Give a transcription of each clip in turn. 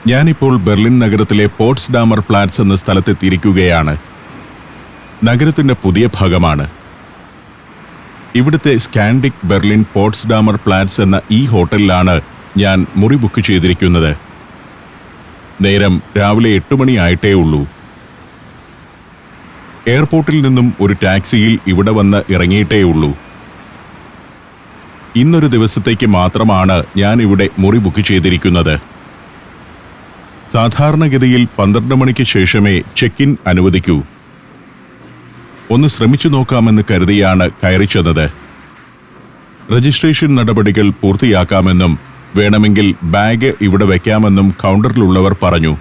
ഞാനിപ്പോൾ ബെർലിൻ നഗരത്തിലെ പോട്സ്ഡാമർ പ്ലാറ്റ്സ് എന്ന സ്ഥലത്തെത്തിയിരിക്കുകയാണ്. നഗരത്തിന്റെ പുതിയ ഭാഗമാണ്. ഇവിടുത്തെ സ്കാൻഡിക് ബെർലിൻ പോട്സ്ഡാമർ പ്ലാറ്റ്സ് എന്ന ഈ ഹോട്ടലിലാണ് ഞാൻ മുറി ബുക്ക് ചെയ്തിരിക്കുന്നത്. നേരം രാവിലെ 8 മണി ആയിട്ടേ ഉള്ളൂ. എയർപോർട്ടിൽ നിന്നും ഒരു ടാക്സിയിൽ ഇവിടെ വന്ന് ഇറങ്ങിയിട്ടേ ഉള്ളൂ. ഇന്നൊരു ദിവസത്തേക്ക് മാത്രമാണ് ഞാൻ ഇവിടെ മുറി ബുക്ക് ചെയ്തിരിക്കുന്നത്. സാധാരണഗതിയിൽ 12 മണിക്ക് ശേഷമേ ചെക്ക് ഇൻ അനുവദിക്കൂ. ഒന്ന് ശ്രമിച്ചു നോക്കാമെന്ന് കരുതിയാണ് കയറി ചെന്നത്. രജിസ്ട്രേഷൻ നടപടികൾ പൂർത്തിയാക്കാമെന്നും വേണമെങ്കിൽ ബാഗ് ഇവിടെ വയ്ക്കാമെന്നും കൗണ്ടറിലുള്ളവർ പറഞ്ഞു.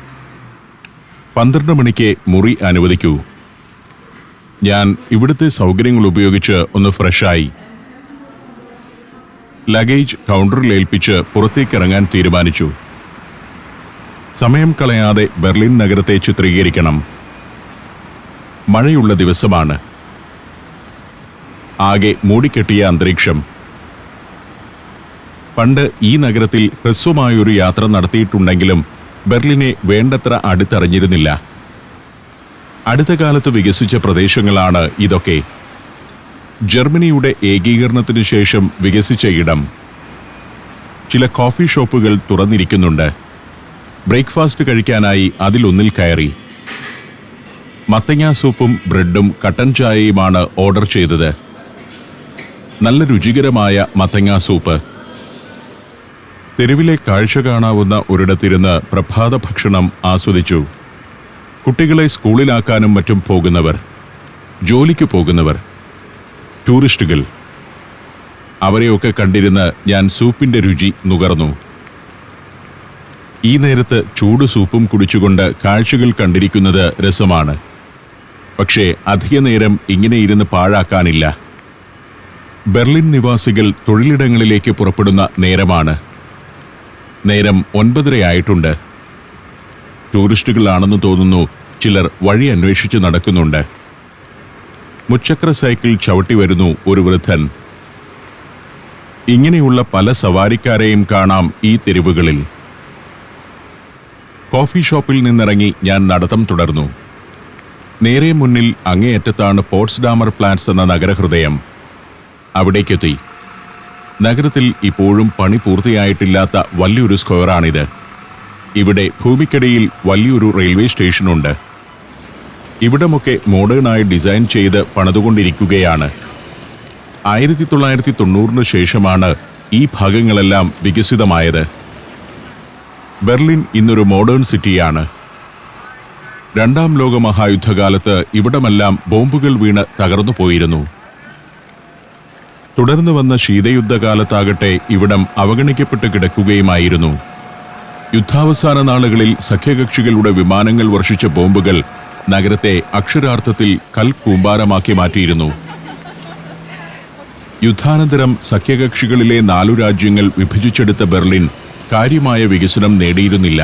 12 മണിക്ക് മുറി അനുവദിക്കൂ. ഞാൻ ഇവിടുത്തെ സൗകര്യങ്ങൾ ഉപയോഗിച്ച് ഒന്ന് ഫ്രഷായി ലഗേജ് കൗണ്ടറിൽ ഏൽപ്പിച്ച് പുറത്തേക്കിറങ്ങാൻ തീരുമാനിച്ചു. സമയം കളയാതെ ബെർലിൻ നഗരത്തെ ചിത്രീകരിക്കണം. മഴയുള്ള ദിവസമാണ്. ആകെ മൂടിക്കെട്ടിയ അന്തരീക്ഷം. പണ്ട് ഈ നഗരത്തിൽ ഹ്രസ്വമായൊരു യാത്ര നടത്തിയിട്ടുണ്ടെങ്കിലും ബെർലിനെ വേണ്ടത്ര അടുത്തറിഞ്ഞിരുന്നില്ല. അടുത്ത കാലത്ത് വികസിച്ച പ്രദേശങ്ങളാണ് ഇതൊക്കെ. ജർമ്മനിയുടെ ഏകീകരണത്തിനു ശേഷം വികസിച്ച ഇടം. ചില കോഫി ഷോപ്പുകൾ തുറന്നിരിക്കുന്നുണ്ട്. ബ്രേക്ക്ഫാസ്റ്റ് കഴിക്കാനായി അതിലൊന്നിൽ കയറി. മത്തങ്ങ സൂപ്പും ബ്രെഡും കട്ടൻ ചായയുമാണ് ഓർഡർ ചെയ്തത്. നല്ല രുചികരമായ മത്തങ്ങ സൂപ്പ്. തെരുവിലെ കാഴ്ച കാണാവുന്ന ഒരിടത്തിരുന്ന് പ്രഭാത ഭക്ഷണം ആസ്വദിച്ചു. കുട്ടികളെ സ്കൂളിലാക്കാനും മറ്റും പോകുന്നവർ, ജോലിക്ക് പോകുന്നവർ, ടൂറിസ്റ്റുകൾ, അവരെയൊക്കെ കണ്ടിരുന്ന് ഞാൻ സൂപ്പിന്റെ രുചി നുകർന്നു. ഈ നേരത്ത് ചൂട് സൂപ്പും കുടിച്ചുകൊണ്ട് കാഴ്ചകൾ കണ്ടിരിക്കുന്നത് രസമാണ്. പക്ഷേ അധിക നേരം ഇങ്ങനെ ഇരുന്ന് പാഴാക്കാനില്ല. ബെർലിൻ നിവാസികൾ തൊഴിലിടങ്ങളിലേക്ക് പുറപ്പെടുന്ന നേരമാണ്. നേരം 9:30 ആയിട്ടുണ്ട്. ടൂറിസ്റ്റുകളാണെന്ന് തോന്നുന്നു ചിലർ വഴി അന്വേഷിച്ച് നടക്കുന്നുണ്ട്. മുച്ചക്ര സൈക്കിൾ ചവിട്ടി വരുന്നു ഒരു വൃദ്ധൻ. ഇങ്ങനെയുള്ള പല സവാരിക്കാരെയും കാണാം ഈ തെരുവുകളിൽ. കോഫി ഷോപ്പിൽ നിന്നിറങ്ങി ഞാൻ നടത്തം തുടർന്നു. നേരെ മുന്നിൽ അങ്ങേയറ്റത്താണ് പോട്സ്ഡാമർ പ്ലാറ്റ്സ് എന്ന നഗരഹൃദയം. അവിടേക്കെത്തി. നഗരത്തിൽ ഇപ്പോഴും പണി പൂർത്തിയായിട്ടില്ലാത്ത വലിയൊരു സ്ക്വയറാണിത്. ഇവിടെ ഭൂമിക്കടിയിൽ വലിയൊരു റെയിൽവേ സ്റ്റേഷനുണ്ട്. ഇവിടമൊക്കെ മോഡേണായി ഡിസൈൻ ചെയ്ത് പണിതുകൊണ്ടിരിക്കുകയാണ്. 1990 ശേഷമാണ് ഈ ഭാഗങ്ങളെല്ലാം വികസിതമായത്. ബെർലിൻ ഇന്നൊരു മോഡേൺ സിറ്റിയാണ്. 2ാം ലോക മഹായുദ്ധകാലത്ത് ഇവിടമെല്ലാം ബോംബുകൾ വീണ് തകർന്നു പോയിരുന്നു. തുടർന്ന് വന്ന ശീതയുദ്ധകാലത്താകട്ടെ ഇവിടം അവഗണിക്കപ്പെട്ട് കിടക്കുകയുമായിരുന്നു. യുദ്ധാവസാന നാളുകളിൽ സഖ്യകക്ഷികളുടെ വിമാനങ്ങൾ വർഷിച്ച ബോംബുകൾ നഗരത്തെ അക്ഷരാർത്ഥത്തിൽ കൽക്കൂമ്പാരമാക്കി മാറ്റിയിരുന്നു. യുദ്ധാനന്തരം സഖ്യകക്ഷികളിലെ 4 രാജ്യങ്ങൾ വിഭജിച്ചെടുത്ത ബെർലിൻ കാര്യമായ വികസനം നേടിയിരുന്നില്ല.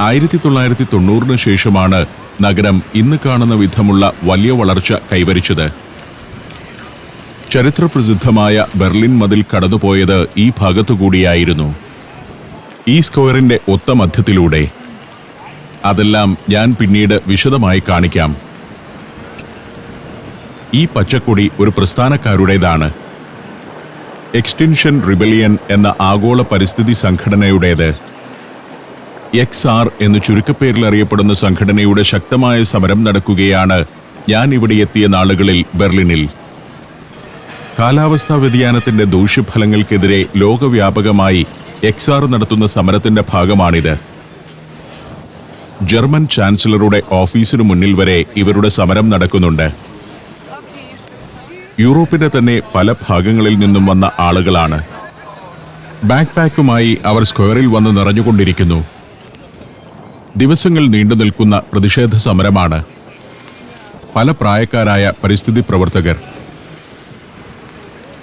1990 ശേഷമാണ് നഗരം ഇന്ന് കാണുന്ന വിധമുള്ള വലിയ വളർച്ച കൈവരിച്ചത്. ചരിത്രപ്രസിദ്ധമായ ബെർലിൻ മതിൽ കടന്നുപോയത് ഈ ഭാഗത്തുകൂടിയായിരുന്നു. ഈ സ്ക്വയറിന്റെ ഒത്ത മധ്യത്തിലൂടെ. അതെല്ലാം ഞാൻ പിന്നീട് വിശദമായി കാണിക്കാം. ഈ പച്ചക്കൊടി ഒരു പ്രസ്ഥാനക്കാരുടേതാണ്. എക്സ്റ്റിൻഷൻ റിബലിയൻ എന്ന ആഗോള പരിസ്ഥിതി സംഘടനയുടേത്. XR എന്ന് ചുരുക്കപ്പേരിൽ അറിയപ്പെടുന്ന സംഘടനയുടെ ശക്തമായ സമരം നടക്കുകയാണ് ഞാൻ ഇവിടെ എത്തിയ നാളുകളിൽ ബെർലിനിൽ. കാലാവസ്ഥാ വ്യതിയാനത്തിന്റെ ദൂഷ്യഫലങ്ങൾക്കെതിരെ ലോകവ്യാപകമായി XR നടത്തുന്ന സമരത്തിന്റെ ഭാഗമാണിത്. ജർമ്മൻ ചാൻസലറുടെ ഓഫീസിനു മുന്നിൽ വരെ ഇവരുടെ സമരം നടക്കുന്നുണ്ട്. യൂറോപ്പിന്റെ തന്നെ പല ഭാഗങ്ങളിൽ നിന്നും വന്ന ആളുകളാണ്. ബാക്ക് പാക്കുമായി അവർ സ്ക്വയറിൽ വന്ന് നിറഞ്ഞുകൊണ്ടിരിക്കുന്നു. ദിവസങ്ങൾ നീണ്ടു നിൽക്കുന്ന പ്രതിഷേധ സമരമാണ്. പല പ്രായക്കാരായ പരിസ്ഥിതി പ്രവർത്തകർ.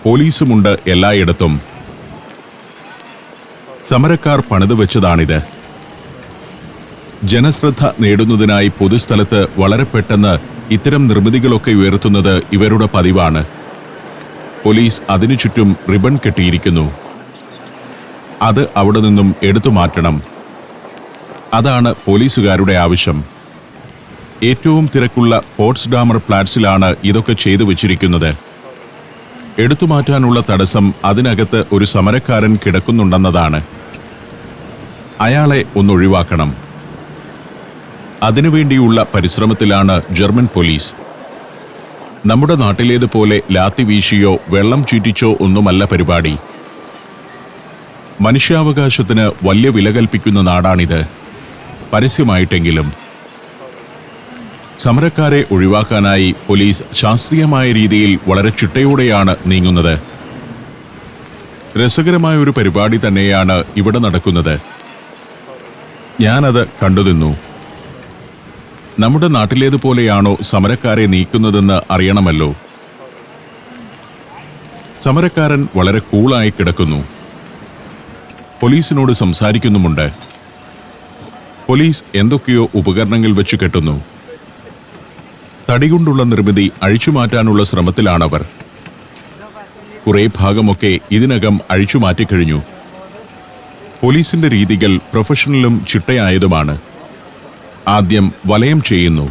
പോലീസുമുണ്ട് എല്ലായിടത്തും. സമരക്കാർ പണിതുവെച്ചതാണിത്. ജനശ്രദ്ധ നേടുന്നതിനായി പൊതുസ്ഥലത്ത് വളരെ പെട്ടെന്ന് ഇത്തരം നിർമ്മിതികളൊക്കെ ഉയർത്തുന്നത് ഇവരുടെ പതിവാണ്. പോലീസ് അതിനു ചുറ്റും റിബൺ കെട്ടിയിരിക്കുന്നു. അത് അവിടെ നിന്നും എടുത്തു മാറ്റണം. അതാണ് പോലീസുകാരുടെ ആവശ്യം. ഏറ്റവും തിരക്കുള്ള പോട്സ്ഡാമർ പ്ലാറ്റ്സിലാണ് ഇതൊക്കെ ചെയ്തു വച്ചിരിക്കുന്നത്. എടുത്തുമാറ്റാനുള്ള തടസ്സം അതിനകത്ത് ഒരു സമരക്കാരൻ കിടക്കുന്നുണ്ടെന്നതാണ്. അയാളെ ഒന്നൊഴിവാക്കണം. അതിനുവേണ്ടിയുള്ള പരിശ്രമത്തിലാണ് ജർമ്മൻ പോലീസ്. നമ്മുടെ നാട്ടിലേതുപോലെ ലാത്തി വീശിയോ വെള്ളം ചീറ്റിച്ചോ ഒന്നുമല്ല പരിപാടി. മനുഷ്യാവകാശത്തിന് വലിയ വില കൽപ്പിക്കുന്ന നാടാണിത്, പരസ്യമായിട്ടെങ്കിലും. സമരക്കാരെ ഒഴിവാക്കാനായി പോലീസ് ശാസ്ത്രീയമായ രീതിയിൽ വളരെ ചിട്ടയോടെയാണ് നീങ്ങുന്നത്. രസകരമായ ഒരു പരിപാടി തന്നെയാണ് ഇവിടെ നടക്കുന്നത്. ഞാനത് കണ്ടുനിന്നു. നമ്മുടെ നാട്ടിലേതുപോലെയാണോ സമരക്കാരെ നീക്കുന്നതെന്ന് അറിയണമല്ലോ. സമരക്കാരൻ വളരെ കൂളായി കിടക്കുന്നു. പോലീസിനോട് സംസാരിക്കുന്നുമുണ്ട്. പോലീസ് എന്തൊക്കെയോ ഉപകരണങ്ങൾ വെച്ച് കെട്ടുന്നു. തടികൊണ്ടുള്ള നിർമ്മിതി അഴിച്ചുമാറ്റാനുള്ള ശ്രമത്തിലാണവർ. കുറെ ഭാഗമൊക്കെ ഇതിനകം അഴിച്ചുമാറ്റിക്കഴിഞ്ഞു. പോലീസിന്റെ രീതികൾ പ്രൊഫഷണലും ചിട്ടയായതുമാണ്. ആദ്യം വലയം ചെയ്യുന്നു,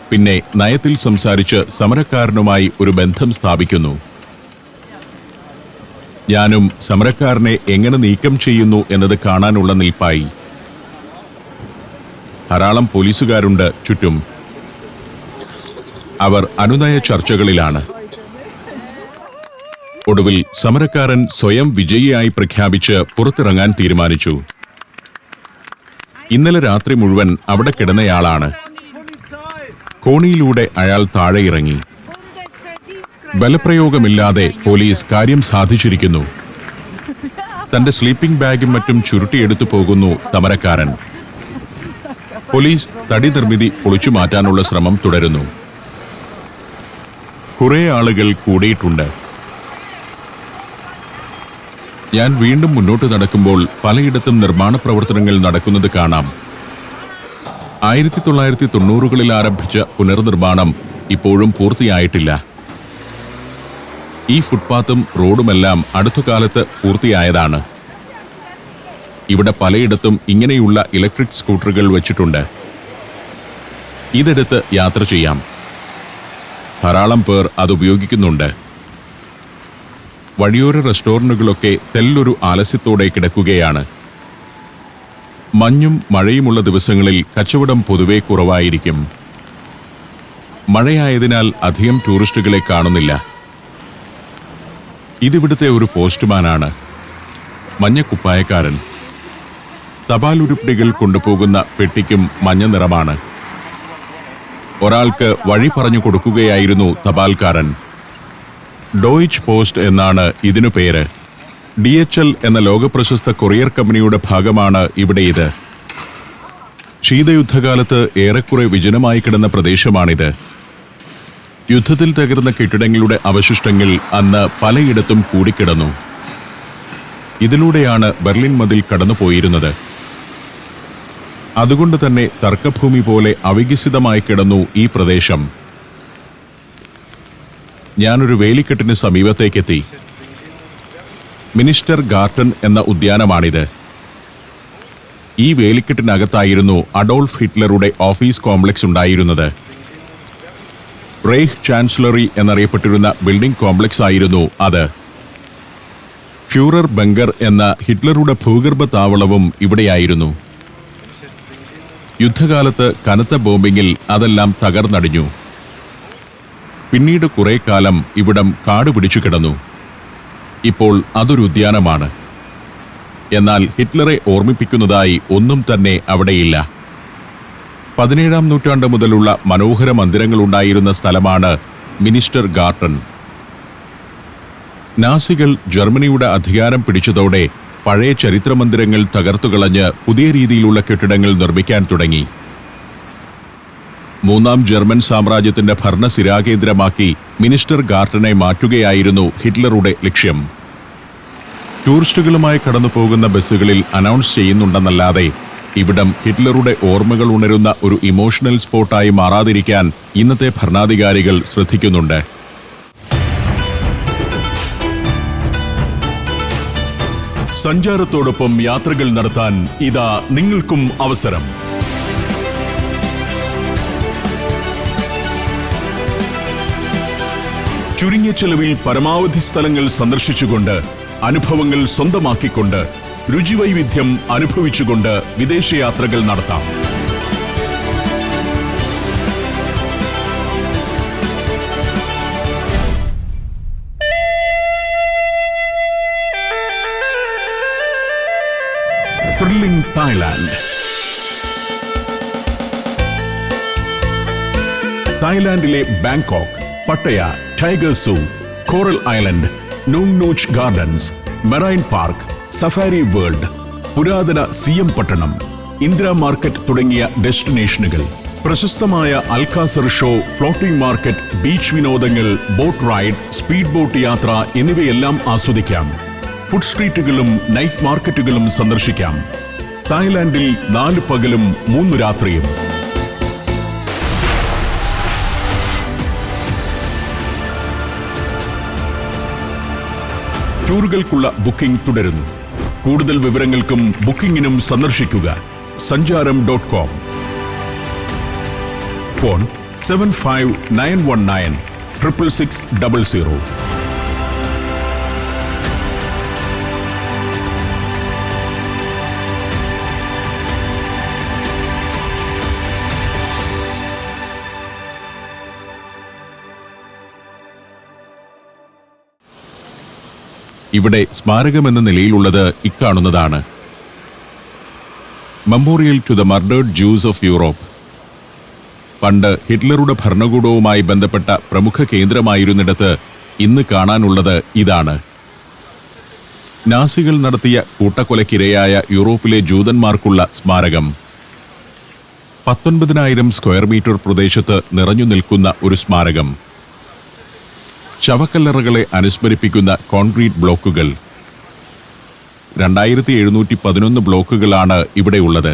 പിന്നെ നയത്തിൽ സംസാരിച്ച് സമരക്കാരനുമായി ഒരു ബന്ധം സ്ഥാപിക്കുന്നു. ഞാനും സമരക്കാരനെ എങ്ങനെ നീക്കം ചെയ്യുന്നു എന്നത് കാണാനുള്ള നിൽപ്പായി. ധാരാളം പോലീസുകാരുണ്ട് ചുറ്റും. അവർ അനുനയ ചർച്ചകളിലാണ്. ഒടുവിൽ സമരക്കാരൻ സ്വയം വിജയിയായി പ്രഖ്യാപിച്ച് പുറത്തിറങ്ങാൻ തീരുമാനിച്ചു. ഇന്നലെ രാത്രി മുഴുവൻ അവിടെ കിടന്നയാളാണ്. കോണിയിലൂടെ അയാൾ താഴെ ഇറങ്ങി. ബലപ്രയോഗമില്ലാതെ പോലീസ് കാര്യം സാധിച്ചിരിക്കുന്നു. തന്റെ സ്ലീപ്പിംഗ് ബാഗും മറ്റും ചുരുട്ടിയെടുത്തു പോകുന്നു സമരക്കാരൻ. പോലീസ് തടി നിർമ്മിതി പൊളിച്ചു മാറ്റാനുള്ള ശ്രമം തുടരുന്നു. കുറെ ആളുകൾ കൂടിയിട്ടുണ്ട്. ഞാൻ വീണ്ടും മുന്നോട്ട് നടക്കുമ്പോൾ പലയിടത്തും നിർമ്മാണ പ്രവർത്തനങ്ങൾ നടക്കുന്നത് കാണാം. 1990കളിൽ ആരംഭിച്ച പുനർനിർമ്മാണം ഇപ്പോഴും പൂർത്തിയായിട്ടില്ല. ഈ ഫുട്പാത്തും റോഡുമെല്ലാം അടുത്ത കാലത്ത് പൂർത്തിയായതാണ്. ഇവിടെ പലയിടത്തും ഇങ്ങനെയുള്ള ഇലക്ട്രിക് സ്കൂട്ടറുകൾ വെച്ചിട്ടുണ്ട്. ഇതെടുത്ത് യാത്ര ചെയ്യാം. ധാരാളം പേർ അതുപയോഗിക്കുന്നുണ്ട്. വഴിയോര റെസ്റ്റോറന്റുകളൊക്കെ തെല്ലൊരു ആലസ്യത്തോടെ കിടക്കുകയാണ്. മഞ്ഞും മഴയുമുള്ള ദിവസങ്ങളിൽ കച്ചവടം പൊതുവെ കുറവായിരിക്കും. മഴയായതിനാൽ അധികം ടൂറിസ്റ്റുകളെ കാണുന്നില്ല. ഇതിവിടുത്തെ ഒരു പോസ്റ്റ്മാനാണ്, മഞ്ഞക്കുപ്പായക്കാരൻ. തപാൽ ഉരുപ്പടികൾ കൊണ്ടുപോകുന്ന പെട്ടിക്കും മഞ്ഞ നിറമാണ്. ഒരാൾക്ക് വഴി പറഞ്ഞു കൊടുക്കുകയായിരുന്നു തപാൽക്കാരൻ. ഡോയിച്ച് പോസ്റ്റ് എന്നാണ് ഇതിനു പേര്. DHL എന്ന ലോകപ്രശസ്ത കൊറിയർ കമ്പനിയുടെ ഭാഗമാണ് ഇവിടെ ഇത്. ശീതയുദ്ധകാലത്ത് ഏറെക്കുറെ വിജനമായി കിടന്ന പ്രദേശമാണിത്. യുദ്ധത്തിൽ തകർന്ന കെട്ടിടങ്ങളുടെ അവശിഷ്ടങ്ങൾ അന്ന് പലയിടത്തും കൂടിക്കിടന്നു. ഇതിലൂടെയാണ് ബെർലിൻ മതിൽ കടന്നുപോയിരുന്നത്. അതുകൊണ്ട് തന്നെ തർക്കഭൂമി പോലെ അവികസിതമായി കിടന്നു ഈ പ്രദേശം. ഞാനൊരു വേലിക്കെട്ടിന് സമീപത്തേക്കെത്തി. മിനിസ്റ്റർ ഗാർട്ടൻ എന്ന ഉദ്യാനമാണിത്. ഈ വേലിക്കെട്ടിനകത്തായിരുന്നു അഡോൾഫ് ഹിറ്റ്ലറുടെ ഓഫീസ് കോംപ്ലക്സ് ഉണ്ടായിരുന്നത്. റേഹ് ചാൻസലറി എന്നറിയപ്പെട്ടിരുന്ന ബിൽഡിംഗ് കോംപ്ലക്സ് ആയിരുന്നു അത്. ഫ്യൂറർ ബങ്കർ എന്ന ഹിറ്റ്ലറുടെ ഭൂഗർഭ താവളവും ഇവിടെയായിരുന്നു. യുദ്ധകാലത്ത് കനത്ത ബോംബിങ്ങിൽ അതെല്ലാം തകർന്നടിഞ്ഞു. പിന്നീട് കുറെ കാലം ഇവിടം കാടുപിടിച്ചു കിടന്നു. ഇപ്പോൾ അതൊരു ഉദ്യാനമാണ്. എന്നാൽ ഹിറ്റ്ലറെ ഓർമ്മിപ്പിക്കുന്നതായി ഒന്നും തന്നെ അവിടെയില്ല. 17ാം നൂറ്റാണ്ട് മുതലുള്ള മനോഹര മന്ദിരങ്ങളുണ്ടായിരുന്ന സ്ഥലമാണ് മിനിസ്റ്റർ ഗാർട്ടൻ. നാസികൾ ജർമ്മനിയുടെ അധികാരം പിടിച്ചതോടെ പഴയ ചരിത്രമന്ദിരങ്ങൾ തകർത്തുകളഞ്ഞ് പുതിയ രീതിയിലുള്ള കെട്ടിടങ്ങൾ നിർമ്മിക്കാൻ തുടങ്ങി. 3ാം ജർമ്മൻ സാമ്രാജ്യത്തിന്റെ ഭരണസിരാകേന്ദ്രമാക്കി മിനിസ്റ്റർ ഗാർട്ടനെ മാറ്റുകയായിരുന്നു ഹിറ്റ്ലറുടെ ലക്ഷ്യം. ടൂറിസ്റ്റുകളുമായി കടന്നുപോകുന്ന ബസ്സുകളിൽ അനൗൺസ് ചെയ്യുന്നുണ്ടെന്നല്ലാതെ ഇവിടം ഹിറ്റ്ലറുടെ ഓർമ്മകൾ ഉണരുന്ന ഒരു ഇമോഷണൽ സ്പോട്ടായി മാറാതിരിക്കാൻ ഇന്നത്തെ ഭരണാധികാരികൾ ശ്രദ്ധിക്കുന്നുണ്ട്. സഞ്ചാരത്തോടൊപ്പം യാത്രകൾ നടത്താൻ ഇതാ നിങ്ങൾക്കും അവസരം. ചുരുങ്ങിയ ചെലവിൽ പരമാവധി സ്ഥലങ്ങൾ സന്ദർശിച്ചുകൊണ്ട്, അനുഭവങ്ങൾ സ്വന്തമാക്കിക്കൊണ്ട്, രുചിവൈവിധ്യം അനുഭവിച്ചുകൊണ്ട് വിദേശയാത്രകൾ നടത്താം. Thrilling Thailand. തായ്ലാൻഡിലെ Bangkok, Pattaya, tiger zoo, coral island, Nong Nooch gardens, marine park, safari world, പുരാതന സിയം പട്ടണം, ഇന്ദിരാ മാർക്കറ്റ് തുടങ്ങിയ ഡെസ്റ്റിനേഷനുകൾ, പ്രശസ്തമായ Alcazar show, floating market, beach വിനോദങ്ങൾ, ബോട്ട് റൈഡ്, സ്പീഡ് ബോട്ട് യാത്ര എന്നിവയെല്ലാം ആസ്വദിക്കാം. ഫുഡ് സ്ട്രീറ്റുകളും നൈറ്റ് മാർക്കറ്റുകളും സന്ദർശിക്കാം. തായ്ലാൻഡിൽ 4 പകലും 3 രാത്രിയും. ടൂറുകൾക്കുള്ള ബുക്കിംഗ് തുടരുന്നു. കൂടുതൽ വിവരങ്ങൾക്കും ബുക്കിംഗിനും സന്ദർശിക്കുക sanjaram.com. ഫോൺ 7591966600. ഇവിടെ സ്മാരകമെന്ന നിലയിലുള്ളത് ഇക്കാണുന്നതാണ്. Memorial to the murdered Jews of Europe. പണ്ട് ഹിറ്റ്ലറുടെ ഭരണകൂടവുമായി ബന്ധപ്പെട്ട പ്രമുഖ കേന്ദ്രമായിരുന്നിടത്ത് ഇന്ന് കാണാനുള്ളത് ഇതാണ്. നാസികൾ നടത്തിയ കൂട്ടക്കൊലയ്ക്കിരയായ യൂറോപ്പിലെ ജൂതന്മാർക്കുള്ള സ്മാരകം. 19,000 സ്ക്വയർ മീറ്റർ പ്രദേശത്ത് നിറഞ്ഞു നിൽക്കുന്ന ഒരു സ്മാരകം. ശവക്കല്ലറകളെ അനുസ്മരിപ്പിക്കുന്ന കോൺക്രീറ്റ് ബ്ലോക്കുകൾ. 2711 ബ്ലോക്കുകളാണ് ഇവിടെയുള്ളത്.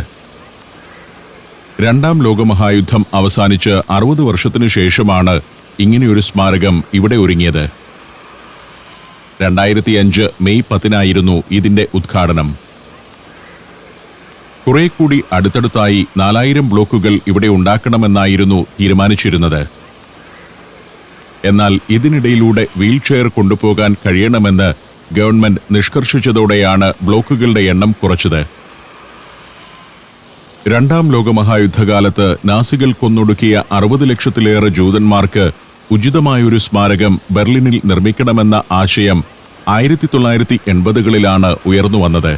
2ാം ലോകമഹായുദ്ധം അവസാനിച്ച് 60 വർഷത്തിനു ശേഷമാണ് ഇങ്ങനെയൊരു സ്മാരകം ഇവിടെ ഒരുങ്ങിയത്. 2005 മെയ് 10 ഇതിന്റെ ഉദ്ഘാടനം. കുറെ കൂടി അടുത്തടുത്തായി 4000 ബ്ലോക്കുകൾ ഇവിടെ ഉണ്ടാക്കണമെന്നായിരുന്നു തീരുമാനിച്ചിരുന്നത്. എന്നാൽ ഇതിനിടയിലൂടെ വീൽചെയർ കൊണ്ടുപോകാൻ കഴിയണമെന്ന് ഗവൺമെന്റ് നിഷ്കർഷിച്ചതോടെയാണ് ബ്ലോക്കുകളുടെ എണ്ണം കുറച്ചത്. 2ാം ലോകമഹായുദ്ധകാലത്ത് നാസികൾ കൊന്നൊടുക്കിയ 60 ലക്ഷത്തിലേറെ ജൂതന്മാർക്ക് ഉചിതമായൊരു സ്മാരകം ബെർലിനിൽ നിർമ്മിക്കണമെന്ന ആശയം 1980കളിലാണ് ഉയർന്നുവന്നത്.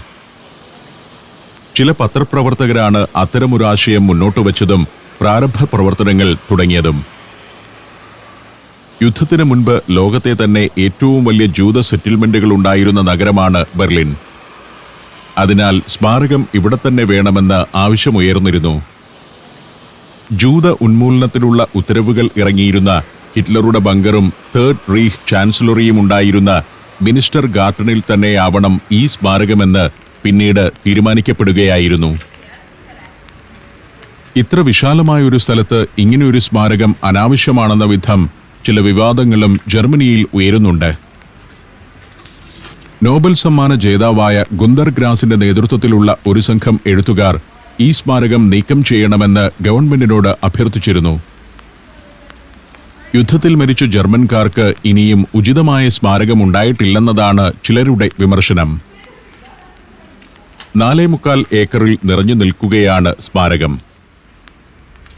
ചില പത്രപ്രവർത്തകരാണ് അത്തരമൊരാശയം മുന്നോട്ടുവച്ചതും പ്രാരംഭ പ്രവർത്തനങ്ങൾ തുടങ്ങിയതും. യുദ്ധത്തിന് മുൻപ് ലോകത്തെ തന്നെ ഏറ്റവും വലിയ ജൂത സെറ്റിൽമെന്റുകൾ ഉണ്ടായിരുന്ന നഗരമാണ് ബെർലിൻ. അതിനാൽ സ്മാരകം ഇവിടെ തന്നെ വേണമെന്ന് ആവശ്യമുയർന്നിരുന്നു. ജൂത ഉന്മൂലനത്തിനുള്ള ഉത്തരവുകൾ ഇറങ്ങിയിരുന്ന ഹിറ്റ്ലറുടെ ബങ്കറും തേർഡ് റീഹ് ചാൻസലറിയും ഉണ്ടായിരുന്ന മിനിസ്റ്റർ ഗാർട്ടനിൽ തന്നെയാവണം ഈ സ്മാരകമെന്ന് പിന്നീട് തീരുമാനിക്കപ്പെടുകയായിരുന്നു. ഇത്ര വിശാലമായൊരു സ്ഥലത്ത് ഇങ്ങനെയൊരു സ്മാരകം അനാവശ്യമാണെന്ന വിധം ചില വിവാദങ്ങളും ജർമ്മനിയിൽ ഉയരുന്നുണ്ട്. നോബൽ സമ്മാന ജേതാവായ ഗുന്തർ ഗ്രാസിന്റെ നേതൃത്വത്തിലുള്ള ഒരു സംഘം എഴുത്തുകാർ ഈ സ്മാരകം നീക്കം ചെയ്യണമെന്ന് ഗവൺമെന്റിനോട് അഭ്യർത്ഥിച്ചിരുന്നു. യുദ്ധത്തിൽ മരിച്ച ജർമ്മൻകാർക്ക് ഇനിയും ഉചിതമായ സ്മാരകമുണ്ടായിട്ടില്ലെന്നതാണ് ചിലരുടെ വിമർശനം. 4.25 ഏക്കറിൽ നിറഞ്ഞു നിൽക്കുകയാണ് സ്മാരകം.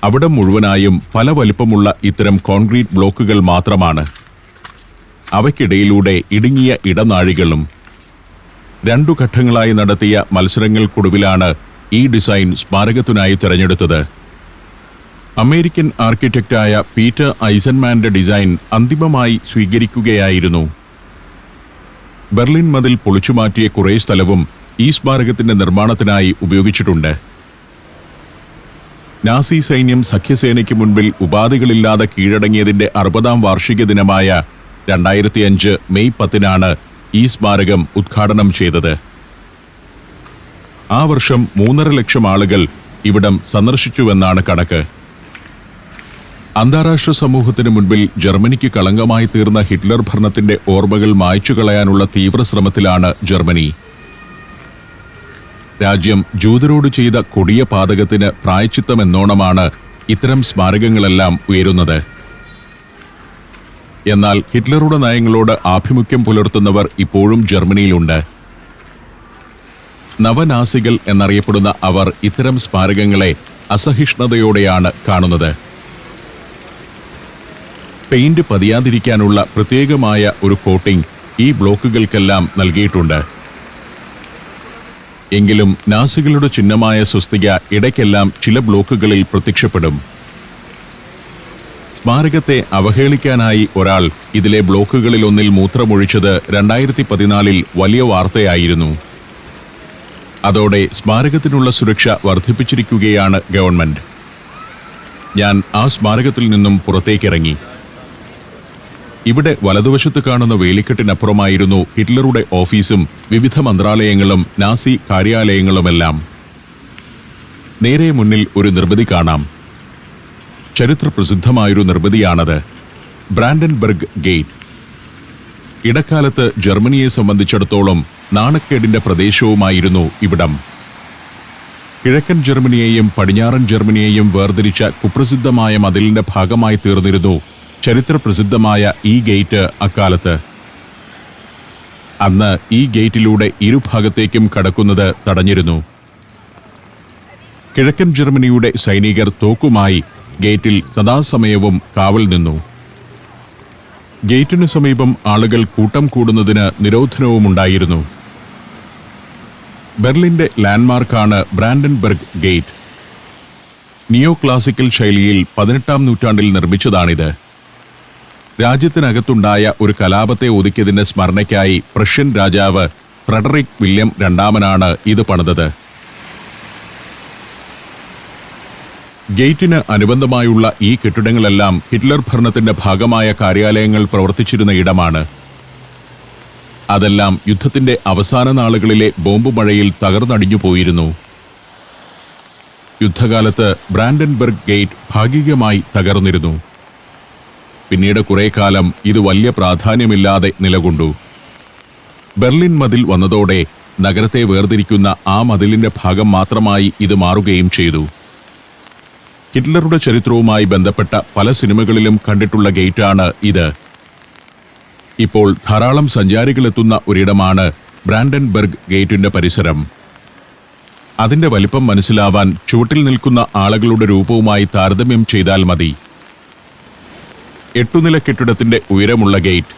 അവിടെ മുഴുവനായും പല വലിപ്പമുള്ള ഇത്തരം കോൺക്രീറ്റ് ബ്ലോക്കുകൾ മാത്രമാണ്. അവയ്ക്കിടയിലൂടെ ഇടുങ്ങിയ ഇടനാഴികളും. 2 ഘട്ടങ്ങളായി നടത്തിയ മത്സരങ്ങൾക്കൊടുവിലാണ് ഈ ഡിസൈൻ സ്മാരകത്തിനായി തിരഞ്ഞെടുത്തത്. അമേരിക്കൻ ആർക്കിടെക്റ്റായ പീറ്റർ ഐസൻമാന്റെ ഡിസൈൻ അന്തിമമായി സ്വീകരിക്കുകയായിരുന്നു. ബെർലിൻ മതിൽ പൊളിച്ചുമാറ്റിയ കുറേ സ്ഥലവും ഈ സ്മാരകത്തിന്റെ നിർമ്മാണത്തിനായി ഉപയോഗിച്ചിട്ടുണ്ട്. നാസി സൈന്യം സഖ്യസേനയ്ക്ക് മുൻപിൽ ഉപാധികളില്ലാതെ കീഴടങ്ങിയതിന്റെ 60ാം വാർഷിക ദിനമായ 2005 മെയ് 10 ഈ സ്മാരകം ഉദ്ഘാടനം ചെയ്തത്. ആ വർഷം 3.5 ലക്ഷം ആളുകൾ ഇവിടം സന്ദർശിച്ചുവെന്നാണ് കണക്ക്. അന്താരാഷ്ട്ര സമൂഹത്തിന് മുൻപിൽ ജർമ്മനിക്ക് കളങ്കമായി തീർന്ന ഹിറ്റ്ലർ ഭരണത്തിന്റെ ഓർമ്മകൾ മായ്ച്ചുകളയാനുള്ള തീവ്ര ശ്രമത്തിലാണ് ജർമ്മനി. രാജ്യം ജൂതരോട് ചെയ്ത കൊടിയ പാതകത്തിന് പ്രായശ്ചിത്തമെന്നോണമാണ് ഇത്തരം സ്മാരകങ്ങളെല്ലാം ഉയരുന്നത്. എന്നാൽ ഹിറ്റ്ലറുടെ നയങ്ങളോട് ആഭിമുഖ്യം പുലർത്തുന്നവർ ഇപ്പോഴും ജർമ്മനിയിലുണ്ട്. നവനാസികൾ എന്നറിയപ്പെടുന്ന അവർ ഇത്തരം സ്മാരകങ്ങളെ അസഹിഷ്ണുതയോടെയാണ് കാണുന്നത്. പെയിന്റ് പതിയാതിരിക്കാനുള്ള പ്രത്യേകമായ ഒരു കോട്ടിംഗ് ഈ ബ്ലോക്കുകൾക്കെല്ലാം നൽകിയിട്ടുണ്ട്. എങ്കിലും നാസികളുടെ ചിഹ്നമായ സ്വസ്തിക ഇടയ്ക്കെല്ലാം ചില ബ്ലോക്കുകളിൽ പ്രത്യക്ഷപ്പെടും. സ്മാരകത്തെ അവഹേളിക്കാനായി ഒരാൾ ഇതിലെ ബ്ലോക്കുകളിലൊന്നിൽ മൂത്രമൊഴിച്ചത് 2014 വലിയ വാർത്തയായിരുന്നു. അതോടെ സ്മാരകത്തിനുള്ള സുരക്ഷ വർദ്ധിപ്പിച്ചിരിക്കുകയാണ് ഗവൺമെന്റ്. ഞാൻ ആ സ്മാരകത്തിൽ നിന്നും പുറത്തേക്കിറങ്ങി. ഇവിടെ വലതുവശത്ത് കാണുന്ന വേലിക്കെട്ടിനപ്പുറമായിരുന്നു ഹിറ്റ്ലറുടെ ഓഫീസും വിവിധ മന്ത്രാലയങ്ങളും നാസി കാര്യാലയങ്ങളുമെല്ലാം. നേരെ മുന്നിൽ ഒരു നിർമ്മിതി കാണാം. ചരിത്രപ്രസിദ്ധമായൊരു നിർമ്മിതിയാണത്. Brandenburg gate. ഇടക്കാലത്ത് ജർമ്മനിയെ സംബന്ധിച്ചിടത്തോളം നാണക്കേടിന്റെ പ്രദേശവുമായിരുന്നു ഇവിടം. കിഴക്കൻ ജർമ്മനിയെയും പടിഞ്ഞാറൻ ജർമ്മനിയെയും വേർതിരിച്ച കുപ്രസിദ്ധമായ മതിലിന്റെ ഭാഗമായി തീർന്നിരുന്നു ചരിത്രപ്രസിദ്ധമായ ഈ ഗേറ്റ് അക്കാലത്ത്. അന്ന് ഈ ഗേറ്റിലൂടെ ഇരുഭാഗത്തേക്കും കടക്കുന്നത് തടഞ്ഞിരുന്നു. കിഴക്കൻ ജർമ്മനിയുടെ സൈനികർ തോക്കുമായി ഗേറ്റിൽ സദാസമയവും കാവൽ നിന്നു. ഗേറ്റിനു സമീപം ആളുകൾ കൂട്ടം കൂടുന്നതിന് നിരോധനവുമുണ്ടായിരുന്നു. ബെർലിന്റെ ലാൻഡ്മാർക്കാണ് ബ്രാൻഡൻബർഗ് ഗേറ്റ്. നിയോ ക്ലാസിക്കൽ ശൈലിയിൽ 18-ാം നൂറ്റാണ്ടിൽ നിർമ്മിച്ചതാണിത്. രാജ്യത്തിനകത്തുണ്ടായ ഒരു കലാപത്തെ ഒതുക്കിയതിന്റെ സ്മരണയ്ക്കായി പ്രഷ്യൻ രാജാവ് ഫ്രെഡറിക് വില്യം രണ്ടാമനാണ് ഇത് പണിതത്. ഗേറ്റിന് അനുബന്ധമായുള്ള ഈ കെട്ടിടങ്ങളെല്ലാം ഹിറ്റ്ലർ ഭരണത്തിന്റെ ഭാഗമായ കാര്യാലയങ്ങൾ പ്രവർത്തിച്ചിരുന്ന ഇടമാണ്. അതെല്ലാം യുദ്ധത്തിന്റെ അവസാന നാളുകളിലെ ബോംബ് മഴയിൽ തകർന്നടിഞ്ഞു പോയിരുന്നു. യുദ്ധകാലത്ത് ബ്രാൻഡൻബർഗ് ഗേറ്റ് ഭാഗികമായി തകർന്നിരുന്നു. പിന്നീട് കുറെ കാലം ഇത് വലിയ പ്രാധാന്യമില്ലാതെ നിലകൊണ്ടു. ബെർലിൻ മതിൽ വന്നതോടെ നഗരത്തെ വേർതിരിക്കുന്ന ആ മതിലിന്റെ ഭാഗം മാത്രമായി ഇത് മാറുകയും ചെയ്തു. ഹിറ്റ്ലറുടെ ചരിത്രവുമായി ബന്ധപ്പെട്ട പല സിനിമകളിലും കണ്ടിട്ടുള്ള ഗേറ്റാണ് ഇത്. ഇപ്പോൾ ധാരാളം സഞ്ചാരികളെത്തുന്ന ഒരിടമാണ് ബ്രാൻഡൻബർഗ് ഗേറ്റിന്റെ പരിസരം. അതിന്റെ വലിപ്പം മനസ്സിലാവാൻ ചുവട്ടിൽ നിൽക്കുന്ന ആളുകളുടെ രൂപവുമായി താരതമ്യം ചെയ്താൽ മതി. 8 നില കെട്ടിടത്തിന്റെ ഉയരമുള്ള ഗേറ്റ്.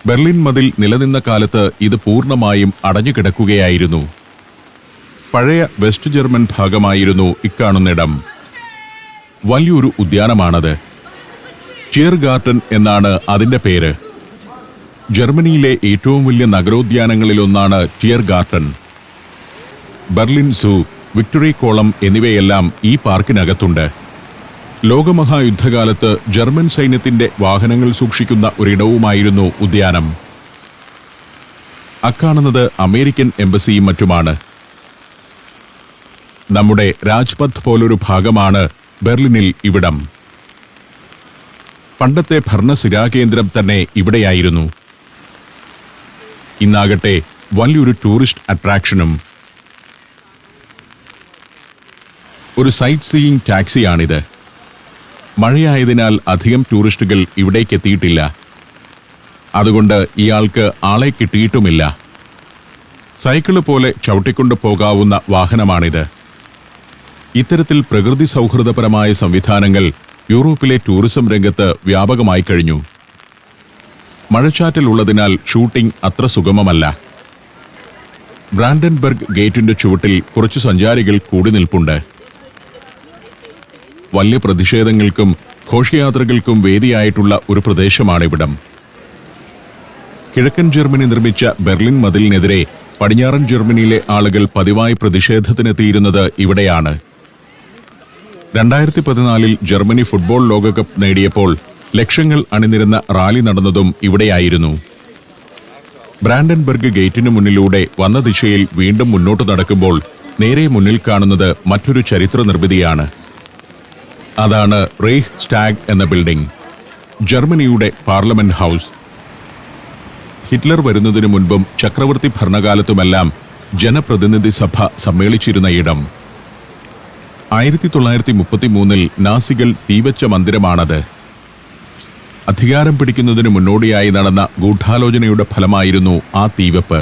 ബെർലിൻ മതിൽ നിലനിന്ന കാലത്ത് ഇത് പൂർണ്ണമായും അടഞ്ഞുകിടക്കുകയായിരുന്നു. പഴയ വെസ്റ്റ് ജർമ്മൻ ഭാഗമായിരുന്നു ഇക്കാണുന്നിടം. വലിയൊരു ഉദ്യാനമാണത്. ടിയർഗാർട്ടൻ എന്നാണ് അതിന്റെ പേര്. ജർമ്മനിയിലെ ഏറ്റവും വലിയ നഗരോദ്യാനങ്ങളിലൊന്നാണ് ടിയർഗാർട്ടൻ. ബെർലിൻ സൂ, വിക്ടറി കോളം എന്നിവയെല്ലാം ഈ പാർക്കിനകത്തുണ്ട്. ലോകമഹായുദ്ധകാലത്ത് ജർമ്മൻ സൈന്യത്തിന്റെ വാഹനങ്ങൾ സൂക്ഷിക്കുന്ന ഒരിടവുമായിരുന്നു ഉദ്യാനം. അക്കാണുന്നത് അമേരിക്കൻ എംബസിയും മറ്റുമാണ്. നമ്മുടെ രാജ്പഥ് പോലൊരു ഭാഗമാണ് ബെർലിനിൽ ഇവിടം. പണ്ടത്തെ ഭരണസിരാകേന്ദ്രം തന്നെ ഇവിടെയായിരുന്നു. ഇന്നാകട്ടെ വലിയൊരു ടൂറിസ്റ്റ് അട്രാക്ഷനും. ഒരു സൈറ്റ് സീയിങ് ടാക്സിയാണിത്. മഴയായതിനാൽ അധികം ടൂറിസ്റ്റുകൾ ഇവിടേക്കെത്തിയിട്ടില്ല. അതുകൊണ്ട് ഇയാൾക്ക് ആളെ കിട്ടിയിട്ടുമില്ല. സൈക്കിള് പോലെ ചവിട്ടിക്കൊണ്ടു പോകാവുന്ന വാഹനമാണിത്. ഇത്തരത്തിൽ പ്രകൃതി സൗഹൃദപരമായ സംവിധാനങ്ങൾ യൂറോപ്പിലെ ടൂറിസം രംഗത്ത് വ്യാപകമായി കഴിഞ്ഞു. മഴച്ചാറ്റലുള്ളതിനാൽ ഷൂട്ടിംഗ് അത്ര സുഗമമല്ല. ബ്രാൻഡൻബർഗ് ഗേറ്റിന്റെ ചുവട്ടിൽ കുറച്ചു സഞ്ചാരികൾ കൂടി നിൽപ്പുണ്ട്. വലിയ പ്രതിഷേധങ്ങൾക്കും ഘോഷയാത്രകൾക്കും വേദിയായിട്ടുള്ള ഒരു പ്രദേശമാണിവിടം. കിഴക്കൻ ജർമ്മനി നിർമ്മിച്ച ബെർലിൻ മതിലിനെതിരെ പടിഞ്ഞാറൻ ജർമ്മനിയിലെ ആളുകൾ പതിവായി പ്രതിഷേധത്തിനെത്തിയിരുന്നത് ഇവിടെയാണ്. 2014 ജർമ്മനി ഫുട്ബോൾ ലോകകപ്പ് നേടിയപ്പോൾ ലക്ഷങ്ങൾ അണിനിരന്ന റാലി നടന്നതും ഇവിടെയായിരുന്നു. ബ്രാൻഡൻബർഗ് ഗേറ്റിനു മുന്നിലൂടെ വന്ന ദിശയിൽ വീണ്ടും മുന്നോട്ട് നടക്കുമ്പോൾ നേരെ മുന്നിൽ കാണുന്നത് മറ്റൊരു ചരിത്ര നിർമ്മിതിയാണ്. അതാണ് റെയ്ഹ് സ്റ്റാഗ് എന്ന ബിൽഡിംഗ്, ജർമ്മനിയുടെ പാർലമെന്റ് ഹൗസ്. ഹിറ്റ്ലർ വരുന്നതിനു മുൻപും ചക്രവർത്തി ഭരണകാലത്തുമെല്ലാം ജനപ്രതിനിധി സഭ സമ്മേളിച്ചിരുന്ന ഇടം. 1933 നാസികൾ തീവച്ച മന്ദിരമാണത്. അധികാരം പിടിക്കുന്നതിന് മുന്നോടിയായി നടന്ന ഗൂഢാലോചനയുടെ ഫലമായിരുന്നു ആ തീവെപ്പ്.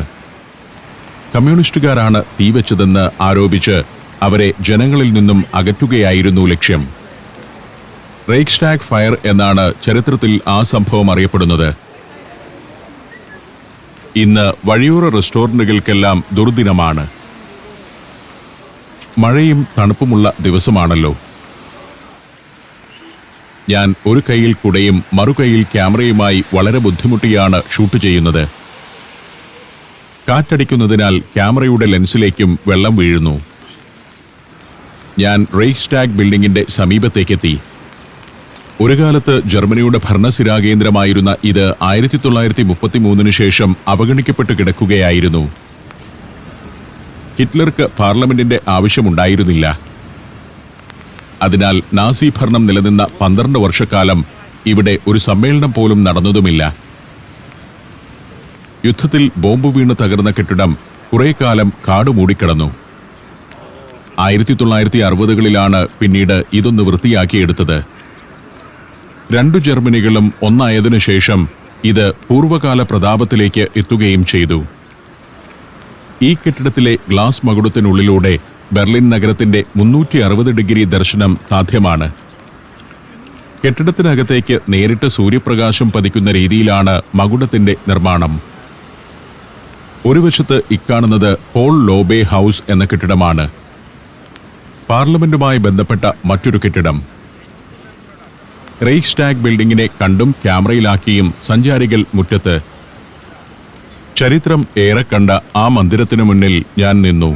കമ്മ്യൂണിസ്റ്റുകാരാണ് തീവച്ചതെന്ന് ആരോപിച്ച് അവരെ ജനങ്ങളിൽ നിന്നും അകറ്റുകയായിരുന്നു ലക്ഷ്യം. റൈക്സ്ടാഗ് ഫയർ എന്നാണ് ചരിത്രത്തിൽ ആ സംഭവം അറിയപ്പെടുന്നത്. ഇന്ന് വഴിയോര റെസ്റ്റോറന്റുകൾക്കെല്ലാം ദുർദിനമാണ്. മഴയും തണുപ്പുമുള്ള ദിവസമാണല്ലോ. ഞാൻ ഒരു കൈയിൽ കുടയും മറുകൈയിൽ ക്യാമറയുമായി വളരെ ബുദ്ധിമുട്ടിയാണ് ഷൂട്ട് ചെയ്യുന്നത്. കാറ്റടിക്കുന്നതിനാൽ ക്യാമറയുടെ ലെൻസിലേക്കും വെള്ളം വീഴുന്നു. ഞാൻ റൈക്സ്ടാഗ് ബിൽഡിംഗിന്റെ സമീപത്തേക്കെത്തി. ഒരു കാലത്ത് ജർമ്മനിയുടെ ഭരണസിരാകേന്ദ്രമായിരുന്ന ഇത് 1933 ശേഷം അവഗണിക്കപ്പെട്ട് കിടക്കുകയായിരുന്നു. ഹിറ്റ്ലർക്ക് പാർലമെന്റിന്റെ ആവശ്യമുണ്ടായിരുന്നില്ല. അതിനാൽ നാസി ഭരണം നിലനിന്ന 12 വർഷക്കാലം ഇവിടെ ഒരു സമ്മേളനം പോലും നടന്നതുമില്ല. യുദ്ധത്തിൽ ബോംബ് വീണ് തകർന്ന കെട്ടിടം കുറെ കാലം കാടുമൂടിക്കിടന്നു. 1960കളിലാണ് പിന്നീട് ഇതൊന്ന് വൃത്തിയാക്കിയെടുത്തത്. 2 ജർമ്മനികളും ഒന്നായതിനു ശേഷം ഇത് പൂർവ്വകാല പ്രതാപത്തിലേക്ക് എത്തുകയും ചെയ്തു. ഈ കെട്ടിടത്തിലെ ഗ്ലാസ് മകുടത്തിനുള്ളിലൂടെ ബെർലിൻ നഗരത്തിന്റെ 360 ഡിഗ്രി ദർശനം സാധ്യമാണ്. കെട്ടിടത്തിനകത്തേക്ക് നേരിട്ട് സൂര്യപ്രകാശം പതിക്കുന്ന രീതിയിലാണ് മകുടത്തിന്റെ നിർമ്മാണം. ഒരു വശത്ത് ഇക്കാണുന്നത് പോൾ ലോബെ ഹൗസ് എന്ന കെട്ടിടമാണ്. പാർലമെന്റുമായി ബന്ധപ്പെട്ട മറ്റൊരു കെട്ടിടം. റൈക്സ്ടാഗ് ബിൽഡിംഗിനെ കണ്ടും ക്യാമറയിലാക്കിയും സഞ്ചാരികൾ മുറ്റത്ത്. ചരിത്രം ഏറെ കണ്ട ആ മന്ദിരത്തിനു മുന്നിൽ ഞാൻ നിന്നു.